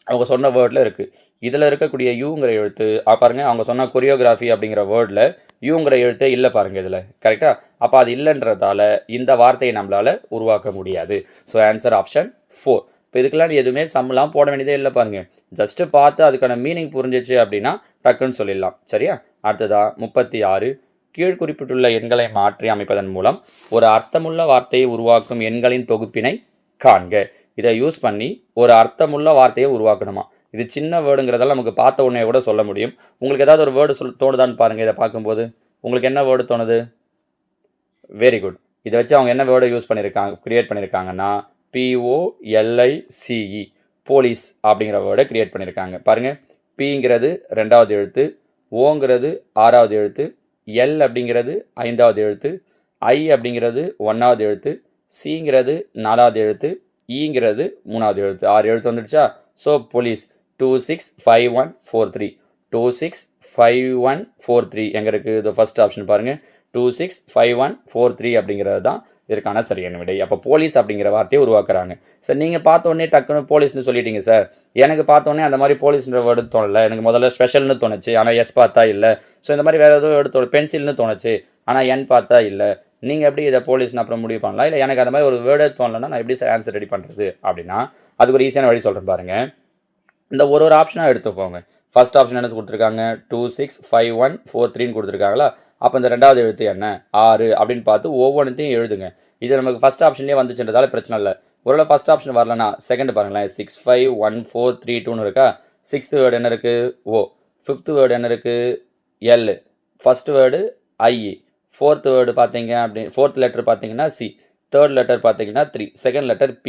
A: அவங்க சொன்ன வேர்டில் இருக்குது. இதில் இருக்கக்கூடிய யூங்கிற எழுத்து பாருங்கள், அவங்க சொன்ன கொரியோகிராஃபி அப்படிங்கிற வேர்டில் யூங்கிற எழுத்தே இல்லை பாருங்கள் இதில். கரெக்டாக? அப்போ அது இல்லைன்றதால இந்த வார்த்தையை நம்மளால் உருவாக்க முடியாது. So answer option 4. இப்போ இதுக்கெல்லாம் எதுவுமே சம்மெலாம் போட வேண்டியதே இல்லை பாருங்கள். ஜஸ்ட்டு பார்த்து அதுக்கான மீனிங் புரிஞ்சிச்சு அப்படின்னா டக்குன்னு சொல்லிடலாம். சரியா? அடுத்ததாக 36. கீழ் குறிப்பிட்டுள்ள எண்களை மாற்றி அமைப்பதன் மூலம் ஒரு அர்த்தமுள்ள வார்த்தையை உருவாக்கும் எண்களின் தொகுப்பினை காண்க. இதை யூஸ் பண்ணி ஒரு அர்த்தமுள்ள வார்த்தையை உருவாக்கணுமா? இது சின்ன வேர்டுங்கிறதெல்லாம் நமக்கு பார்த்த உடனே கூட சொல்ல முடியும். உங்களுக்கு ஏதாவது ஒரு வேர்டு தோணுதான்னு பாருங்கள். இதை பார்க்கும்போது உங்களுக்கு என்ன வேர்டு தோணுது? Very good. இதை வச்சு அவங்க என்ன வேர்டை க்ரியேட் பண்ணியிருக்காங்கன்னா POLICE போலீஸ் அப்படிங்கிற வேர்டை க்ரியேட் பண்ணியிருக்காங்க. பாருங்கள், Pங்கிறது 2வது எழுத்து, ஓங்கிறது 6வது எழுத்து, எல் அப்படிங்கிறது 5வது எழுத்து, ஐ அப்படிங்கிறது 1வது எழுத்து, சிங்கிறது 4வது எழுத்து, ஈங்கிறது 3வது எழுத்து. 6 எழுத்து வந்துடுச்சா? ஸோ போலீஸ் 265143 265143 எங்கே இருக்குது? இது ஃபஸ்ட் ஆப்ஷன் பாருங்கள், 265143 அப்படிங்கிறது தான் இதற்கான சரியான விடை. அப்போ போலீஸ் அப்படிங்கிற வார்த்தையை உருவாக்குறாங்க. சார் நீங்கள் பார்த்தோன்னே டக்குன்னு போலீஸ்னு சொல்லிட்டீங்க சார். எனக்கு பார்த்தோன்னே அந்த மாதிரி போலீஸ்ன்ற வேர்டு தோணலை. எனக்கு முதல்ல ஸ்பெஷல்னு தோணுச்சு, ஆனால் எஸ் பார்த்தா இல்லை. ஸோ இந்த மாதிரி வேறு ஏதோ வேர்டு பென்சில்னு தோணுச்சு, ஆனால் என் பார்த்தா இல்லை. நீங்கள் எப்படி இதை போலீஸ்னு அப்புறம் முடிவு பண்ணலாம்? இல்லை எனக்கு அந்த மாதிரி ஒரு வேர்டே தோணலைன்னா நான் எப்படி சார் ஆன்சர் ரெடி பண்ணுறது அப்படின்னா அதுக்கு ஒரு ஈஸியான வழி சொல்கிறேன் பாருங்கள். இந்த ஒரு ஆப்ஷனாக எடுத்துக்கோங்க. ஃபஸ்ட் ஆப்ஷன் என்ன கொடுத்துருக்காங்க? 265143 கொடுத்துருக்காங்களா? அப்போ இந்த 2வது எழுத்து என்ன? 6 அப்படின்னு பார்த்து ஒவ்வொன்றையும் எழுதுங்க. இது நமக்கு ஃபஸ்ட் ஆப்ஷன்லேயே வந்துச்சுன்றதால பிரச்சனை இல்லை. ஒருவேளை ஃபஸ்ட் ஆப்ஷன் வரலன்னா செகண்ட் பாருங்களேன், 651432 இருக்கா? 6th வேர்டு என்ன இருக்குது? O. 5th வேர்டு என்ன இருக்குது? L. First word I. 4th word பார்த்தீங்க அப்படி 4th லெட்டர் பார்த்தீங்கன்னா C. 3rd லெட்டர் பார்த்தீங்கன்னா 3. Second letter P.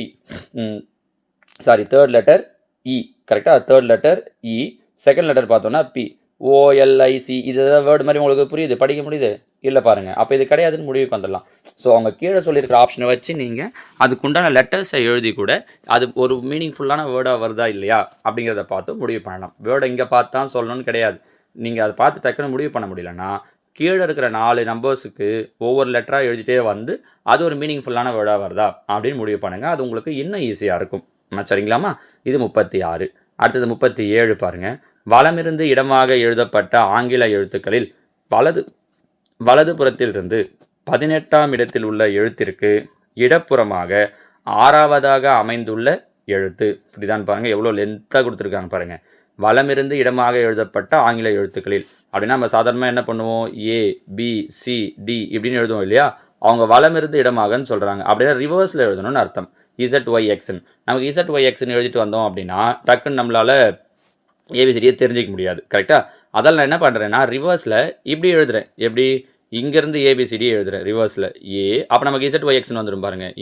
A: Third letter E. கரெக்டாக? 3rd letter E. Second letter பார்த்தோன்னா P. OLIC. இது வேர்டு மாதிரி உங்களுக்கு புரியுது, படிக்க முடியுது இல்லை பாருங்கள். அப்போ இது கிடையாதுன்னு முடிவுக்கு வந்துடலாம். ஸோ அவங்க கீழே சொல்லியிருக்கிற ஆப்ஷனை வச்சு நீங்கள் அதுக்குண்டான லெட்டர்ஸை எழுதி கூட அது ஒரு மீனிங்ஃபுல்லான வேர்டாக வருதா இல்லையா அப்படிங்கிறத பார்த்து முடிவு பண்ணலாம். வேர்டை இங்கே பார்த்து தான் சொல்லணும்னு கிடையாது. நீங்கள் அதை பார்த்து டக்குன்னு முடிவு பண்ண முடியலன்னா கீழே இருக்கிற 4 நம்பர்ஸுக்கு ஒவ்வொரு லெட்டராக எழுதிட்டே வந்து அது ஒரு மீனிங்ஃபுல்லான வேர்டாக வருதா அப்படின்னு முடிவு பண்ணுங்கள். அது உங்களுக்கு இன்னும் ஈஸியாக இருக்கும். சரிங்களாமா? இது 36. அடுத்தது 37 பாருங்கள். வலமிருந்து இடமாக எழுதப்பட்ட ஆங்கில எழுத்துக்களில் வலது புறத்திலிருந்து 18ஆம் இடத்தில் உள்ள எழுத்திற்கு இடப்புறமாக 6வதாக அமைந்துள்ள எழுத்து. இப்படிதான் பாருங்கள், எவ்வளோ லென்த்தாக கொடுத்துருக்காங்க பாருங்கள். வலமிருந்து இடமாக எழுதப்பட்ட ஆங்கில எழுத்துக்களில் அப்படின்னா நம்ம சாதாரணமாக என்ன பண்ணுவோம்? ABCD இப்படின்னு எழுதுவோம் இல்லையா? அவங்க வலமிருந்து இடமாகன்னு சொல்கிறாங்க. அப்படின்னா ரிவர்ஸில் எழுதணும்னு அர்த்தம். ZYXன்னு நமக்கு ZYXன்னு எழுதிட்டு வந்தோம் அப்படின்னா டக்குன்னு நம்மளால் ஏபிசிடியை தெரிஞ்சிக்க முடியாது. கரெக்டாக? அதில் நான் என்ன பண்ணுறேன்னா ரிவர்ஸில் இப்படி எழுதுகிறேன். எப்படி? இங்கேருந்து ஏபிசிடி எழுதுகிறேன் ரிவர்ஸில். அப்போ நமக்கு ZYXன்னு வந்துடும் பாருங்கள்.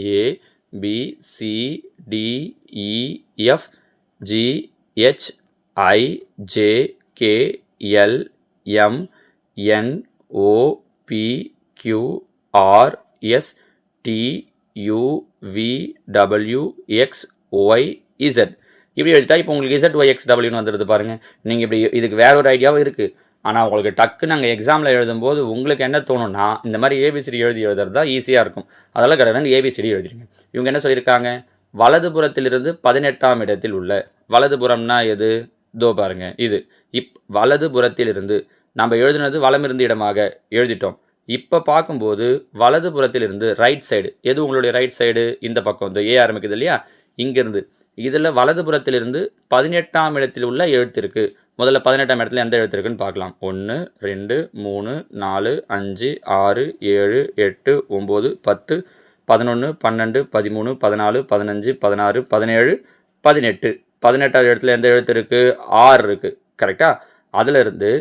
A: ABCDEFGHIJKLMNOPQRSTUVWXYZ இப்படி எழுதிட்டா இப்போ உங்களுக்கு ZYXWன்னு வந்துடுது பாருங்கள். நீங்கள் இப்படி இதுக்கு வேற ஒரு ஐடியாவும் இருக்குது. ஆனால் உங்களுக்கு டக்கு நாங்கள் எக்ஸாமில் எழுதும்போது உங்களுக்கு என்ன தோணுன்னா இந்த மாதிரி ஏபிசிடி எழுதுறது தான் ஈஸியாக இருக்கும். அதெல்லாம் கிடையாது, ஏபிசிடி எழுதிருங்க. இவங்க என்ன சொல்லியிருக்காங்க? வலதுபுறத்திலிருந்து 18ஆம் இடத்தில் உள்ள, வலதுபுறம்னா எது? தோ பாருங்கள், இது. வலதுபுறத்திலிருந்து நம்ம எழுதுனது வலமிருந்து இடமாக எழுதிட்டோம். இப்போ பார்க்கும்போது வலதுபுறத்திலிருந்து ரைட் சைடு, எது உங்களுடைய ரைட் சைடு? இந்த பக்கம் இந்த ஏ ஆரம்பிக்குது இல்லையா? இங்கேருந்து இதில் வலதுபுறத்திலிருந்து 18ஆம் இடத்தில் உள்ள எழுத்து இருக்குது. முதல்ல 18ஆம் இடத்துல எந்த எழுத்து இருக்குன்னு பார்க்கலாம். 1 2 3 4 5 6 7 8 9 10 11, 12, 13, 14, 15, 16, 17, 18. 18வது இடத்துல எந்த எழுத்து இருக்குது? ஆர் இருக்குது. கரெக்டாக? அதிலிருந்து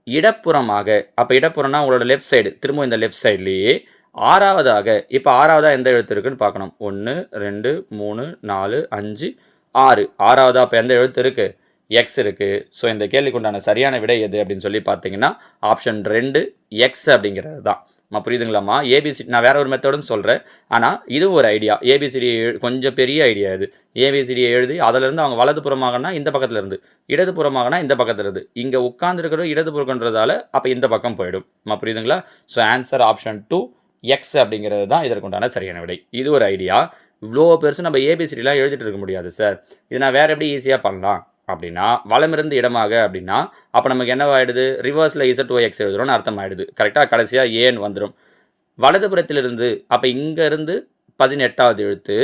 A: இடப்புறமாக, அப்போ இடப்புறம்னா உங்களோட லெஃப்ட் சைடு, திரும்ப இந்த லெஃப்ட் சைட்லேயே ஆறாவதாக, இப்போ ஆறாவதாக எந்த எழுத்து இருக்குன்னு பார்க்கணும். 1, 2, 3, 4, 5, 6. ஆறாவதாக அப்போ எந்த எழுத்து இருக்குது? எக்ஸ் இருக்குது. ஸோ இந்த கேள்விக்கு உண்டான சரியான விடை எது அப்படின்னு சொல்லி பார்த்தீங்கன்னா ஆப்ஷன் 2 எக்ஸ் அப்படிங்கிறது தான். புரியுதுங்களாம்மா? ஏபிசிடி நான் வேற ஒரு மெத்தடுன்னு சொல்கிறேன், ஆனால் இது ஒரு ஐடியா. ஏபிசிடி கொஞ்சம் பெரிய ஐடியா இது. ஏபிசிடியை எழுதி அதிலிருந்து அவங்க வலதுபுறமாகனா இந்த பக்கத்தில் இருந்து, இடதுபுறமாகனா இந்த பக்கத்தில் இருந்து, இங்கே உட்காந்துருக்கிறது இடதுபுறம்ன்றதால அப்போ இந்த பக்கம் போயிடும். புரியுதுங்களா? ஸோ ஆன்சர் ஆப்ஷன் 2 எக்ஸ் அப்படிங்கிறது தான் இதற்குண்டான சரியான விடை. இது ஒரு ஐடியா. இவ்வளோ பெருசு நம்ம ஏபிசிடிலாம் எழுதிட்டு இருக்க முடியாது சார். இது நான் வேறு எப்படி ஈஸியாக பண்ணலாம் அப்படின்னா, வலமிருந்து இடமாக அப்படின்னா அப்போ நமக்கு என்னவாயிடுது? ரிவர்ஸில் ZOX எழுதுறோன்னு அர்த்தம் ஆகிடுது. கரெக்டாக? கடைசியாக ஏன் வந்துடும். வலதுபுறத்திலிருந்து அப்போ இங்கேருந்து 18வது எழுத்து.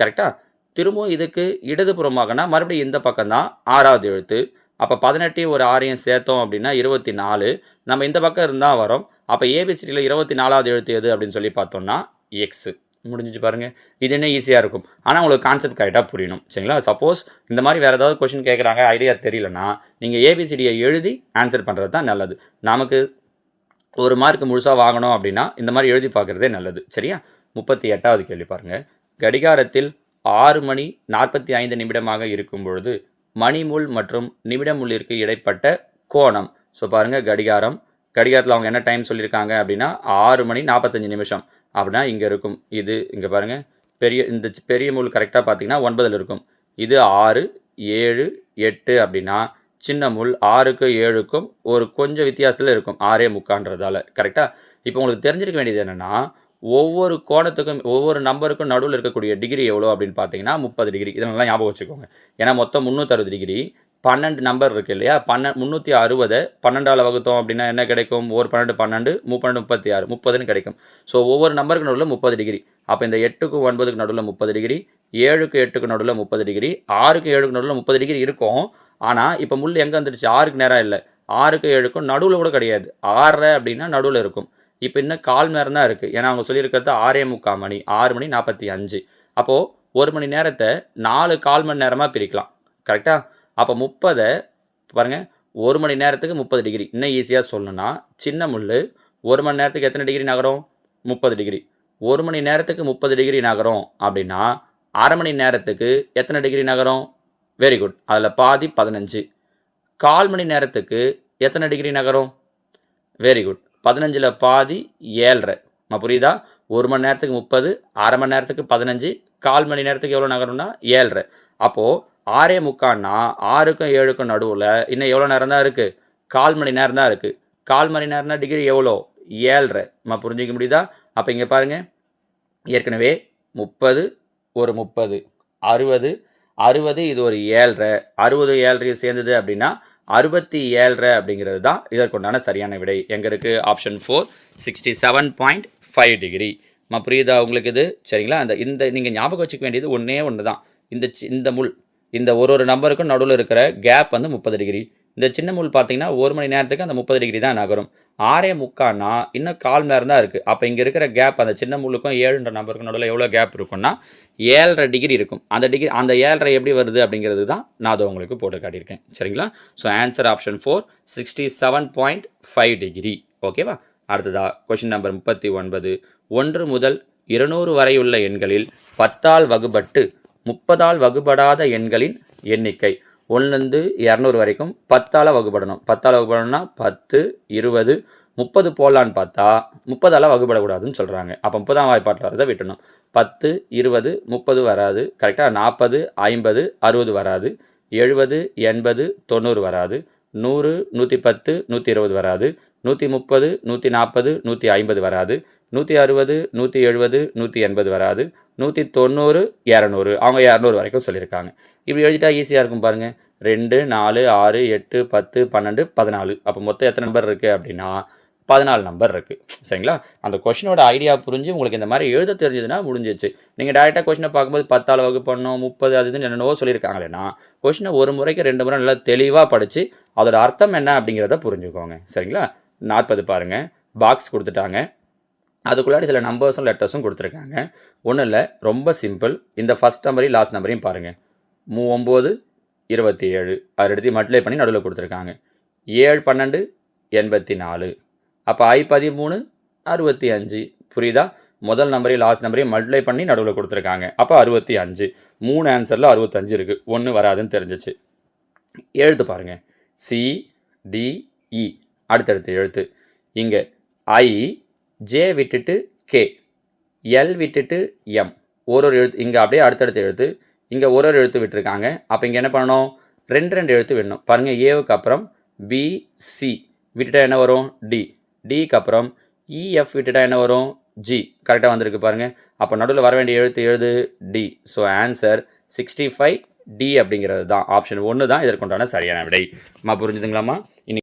A: கரெக்டாக? திரும்பவும் இதுக்கு இடதுபுறமாகனா மறுபடியும் இந்த பக்கம் தான் 6வது எழுத்து. அப்போ 18 ஒரு 6 சேர்த்தோம் அப்படின்னா 24. நம்ம இந்த பக்கம் இருந்தால் வரோம். அப்போ ஏபிசிடியில் 24வது எழுத்து எது அப்படின்னு சொல்லி பார்த்தோம்னா எக்ஸு. முடிஞ்சிச்சு பாருங்கள். இது என்ன ஈஸியாக இருக்கும், ஆனால் உங்களுக்கு கான்செப்ட் கரெக்டாக புரியணும். சரிங்களா? சப்போஸ் இந்த மாதிரி வேறு ஏதாவது கொஷின் கேட்குறாங்க, ஐடியா தெரியலனா நீங்கள் ஏபிசிடியை எழுதி ஆன்சர் பண்ணுறது தான் நல்லது. நமக்கு ஒரு மார்க் முழுசாக வாங்கணும் அப்படின்னா இந்த மாதிரி எழுதி பார்க்குறதே நல்லது. சரியா? 38வது கேள்வி பாருங்கள். கடிகாரத்தில் 6 மணி 45 நிமிடமாக இருக்கும் பொழுது மணிமுள் மற்றும் நிமிடமுள்ளிற்கு இடைப்பட்ட கோணம். ஸோ பாருங்கள், கடிகாரத்தில் அவங்க என்ன டைம் சொல்லியிருக்காங்க அப்படின்னா 6 மணி 45 நிமிஷம் அப்படின்னா இங்கே இருக்கும். இது இங்கே பாருங்கள், இந்த பெரிய முள் கரெக்டாக பார்த்தீங்கன்னா 9ல் இருக்கும். இது 6, 7, 8 அப்படின்னா சின்ன முள் 6க்கும் 7க்கும் ஒரு கொஞ்சம் வித்தியாசத்தில் இருக்கும், 6.75. கரெக்டாக? இப்போ உங்களுக்கு தெரிஞ்சிருக்க வேண்டியது என்னென்னா, ஒவ்வொரு கோணத்துக்கும் ஒவ்வொரு நம்பருக்கும் நடுவில் இருக்கக்கூடிய டிகிரி எவ்வளோ அப்படின்னு பார்த்தீங்கன்னா 30 டிகிரி. இதெல்லாம் ஞாபகம் வச்சுக்கோங்க. ஏன்னா மொத்தம் 360 டிகிரி. 12 நம்பர் இருக்குது இல்லையா? 360 12ஆல் வகுத்தோம் அப்படின்னா என்ன கிடைக்கும்? ஒரு 12 12, 32 36, 30ன்னு கிடைக்கும். ஸோ ஒவ்வொரு நம்பருக்கு நடுவில் 30 டிகிரி. அப்போ இந்த 8க்கும் 9க்கு நடுவில் 30 டிகிரி, 7க்கு 8க்கு நடுவில் 30 டிகிரி, 6க்கு 7க்கு நடுவில் 30 டிகிரி இருக்கும். ஆனால் இப்போ முள் எங்கே வந்துடுச்சு? 6க்கு நேரம் இல்லை, 6க்கு 7க்கும் நடுவில் கூட கிடையாது. 6 அப்படின்னா நடுவில் இருக்கும். இப்போ இன்னும் கால் நேரம் தான் இருக்குது. ஏன்னா அவங்க சொல்லியிருக்கிறது 6:45 மணி, 6 மணி 45. அப்போது ஒரு மணி நேரத்தை 4 கால் மணி நேரமாக பிரிக்கலாம். கரெக்டாக? அப்போ 30 பாருங்கள், ஒரு மணி நேரத்துக்கு 30 டிகிரி. இன்னும் ஈஸியாக சொல்லணும்னா சின்ன முள் ஒரு மணி நேரத்துக்கு எத்தனை டிகிரி நகரும்? 30 டிகிரி. ஒரு மணி நேரத்துக்கு 30 டிகிரி நகரும் அப்படின்னா அரை மணி நேரத்துக்கு எத்தனை டிகிரி நகரும்? வெரி குட், அதில் பாதி 15. கால் மணி நேரத்துக்கு எத்தனை டிகிரி நகரும்? வெரி குட், 15ல் பாதி 7.5. புரியுதா? ஒரு மணி நேரத்துக்கு 30, அரை மணி நேரத்துக்கு 15, கால் மணி நேரத்துக்கு எவ்வளோ நகரும்னா 7.5. அப்போது 6:45னா 6க்கும் 7க்கும் நடுவில் இன்னும் எவ்வளோ நேரம் தான் இருக்குது? கால் மணி நேரம் தான் இருக்குது. கால் மணி நேரம்னா டிகிரி எவ்வளோ? 7.5. புரிஞ்சிக்க முடியுதா? அப்போ இங்கே பாருங்கள், ஏற்கனவே 30 ஒரு 30, 60 இது ஒரு 7.5, 60 7.5 சேர்ந்தது அப்படின்னா 67.5 அப்படிங்கிறது தான் இதற்குண்டான சரியான விடை. எங்கே இருக்குது? Option 4 67.5 degree. புரியுதா உங்களுக்கு இது? சரிங்களா? இந்த நீங்கள் ஞாபகம் வச்சுக்க வேண்டியது ஒன்று தான். இந்த முள், இந்த ஒரு நம்பருக்கும் நடுவில் இருக்கிற கேப் வந்து 30 டிகிரி. இந்த சின்ன முள் பார்த்தீங்கன்னா ஒரு மணி நேரத்துக்கு அந்த 30 டிகிரி தான் நகரும். 6:45னா இன்னும் கால் மணி நேரம் தான் இருக்குது. அப்போ இங்கே இருக்கிற கேப் அந்த சின்ன முள்ளுக்கும் 7ன்ற நம்பருக்கும் நடுவில் எவ்வளோ கேப் இருக்குன்னா 7.5 டிகிரி இருக்கும். அந்த 7.5 எப்படி வருது அப்படிங்கிறது தான் நான் அதை உங்களுக்கு போட்டு காட்டியிருக்கேன். சரிங்களா? So answer option 4 67.5 degree. ஓகேவா? அடுத்ததா கொஷின் நம்பர் 39. 1 முதல் 200 வரையுள்ள எண்களில் 10ஆல் வகுபட்டு 30ஆல் வகுபடாத எண்களின் எண்ணிக்கை. 1லேருந்து 200 வரைக்கும் 10ஆல் வகுபடணும். 10ஆல் வகுபடணும்னா 10, 20, 30 போடலான்னு பார்த்தா 30ஆல் வகுபடக்கூடாதுன்னு சொல்கிறாங்க. அப்போ 30ஆம் வாய்ப்பாட்டில் வரதை விட்டணும். 10, 20, 30 வராது. கரெக்டாக? 40, 50, 60 வராது. 70, 80, 90 வராது. 100, 110, 120 வராது. 130, 140, 150 வராது. 160, 170, 180 வராது. 190, 200. அவங்க 200 வரைக்கும் சொல்லியிருக்காங்க. இப்படி எழுதிட்டா ஈஸியாக இருக்கும் பாருங்கள். 2, 4, 6, 8, 10, 12, 14. அப்போ மொத்தம் எத்தனை நம்பர் இருக்குது அப்படின்னா 14 நம்பர் இருக்குது. சரிங்களா? அந்த கொஷினோட ஐடியா புரிஞ்சு உங்களுக்கு இந்த மாதிரி எழுத தெரிஞ்சதுன்னா முடிஞ்சிச்சு. நீங்கள் டேரெக்டாக கொஷினை பார்க்கும்போது 10ஆல் வகுப்பு பண்ணணும், 30 அது இதுன்னு என்னென்னவோ சொல்லியிருக்காங்களேன்னா கொஷினை ஒரு முறைக்கு 2 முறை நல்லா தெளிவாக படித்து அதோட அர்த்தம் என்ன அப்படிங்கிறத புரிஞ்சுக்கோங்க. சரிங்களா? 40 பாருங்கள், பாக்ஸ் கொடுத்துட்டாங்க. அதுக்குள்ளாடி சில நம்பர்ஸும் லெட்டர்ஸும் கொடுத்துருக்காங்க. ஒன்றும் இல்லை, ரொம்ப சிம்பிள். இந்த ஃபஸ்ட் நம்பரையும் லாஸ்ட் நம்பரையும் பாருங்கள். 9 27 அதை எடுத்து மல்டிப்ளை பண்ணி நடுவில் கொடுத்துருக்காங்க. 7 12 84. அப்போ I13 65. புரியுதா? முதல் நம்பரையும் லாஸ்ட் நம்பரையும் மல்டிப்ளை பண்ணி நடுவில் கொடுத்துருக்காங்க. அப்போ 65. 3 ஆன்சரில் 65 இருக்குது. 1 வராதுன்னு தெரிஞ்சிச்சு. எழுத்து பாருங்கள். CDE அடுத்தடுத்து எழுத்து. இங்கே I, J விட்டுட்டு K, L விட்டுட்டு M. ஒரு எழுத்து இங்கே அப்படியே அடுத்தடுத்து எழுத்து. இங்கே ஒரு எழுத்து விட்டுருக்காங்க. அப்போ இங்கே என்ன பண்ணணும்? 2 எழுத்து விடணும். பாருங்கள், ஏவுக்கு அப்புறம் BC விட்டுட்டா என்ன வரும்? D. டிக்கு அப்புறம் EF விட்டுட்டா என்ன வரும்? G. கரெக்டாக வந்திருக்கு பாருங்கள். அப்போ நடுவில் வர வேண்டிய எழுத்து எழுது D. ஸோ ஆன்சர் 65D அப்படிங்கிறது தான். ஆப்ஷன் 1 தான் இதற்குண்டான சரியான விடை. புரிஞ்சுதுங்களாம்மா? இன்னைக்கு